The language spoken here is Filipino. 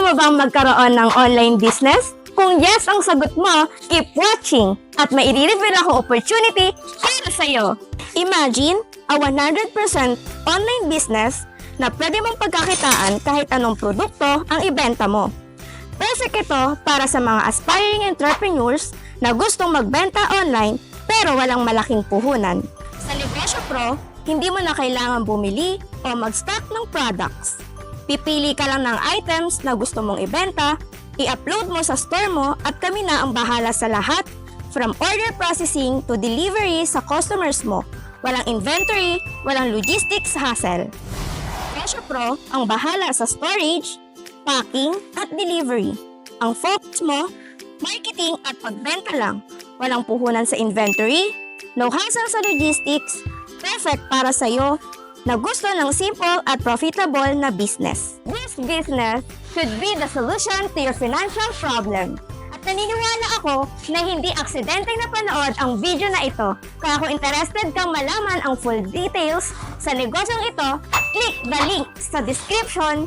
mo bang magkaroon ng online business? Kung yes ang sagot mo, keep watching at may i-reveal akong opportunity para sa'yo. Imagine a 100% online business na pwede mong pagkakitaan kahit anong produkto ang ibenta mo. Perfect ito para sa mga aspiring entrepreneurs na gustong magbenta online pero walang malaking puhunan. Sa Negosyo Pro, hindi mo na kailangan bumili o mag-stock ng products. Pipili ka lang ng items na gusto mong ibenta, i-upload mo sa store mo at kami na ang bahala sa lahat from order processing to delivery sa customers mo. Walang inventory, walang logistics hassle. Negosyo Pro ang bahala sa storage, packing at delivery. Ang focus mo, marketing at pagbenta lang. Walang puhunan sa inventory, no hassle sa logistics, perfect para sa'yo na gusto ng simple at profitable na business. This business should be the solution to your financial problem. At naniniwala ako na hindi aksidente na panood ang video na ito. Kaya kung interested kang malaman ang full details sa negosyong ito, click the link sa description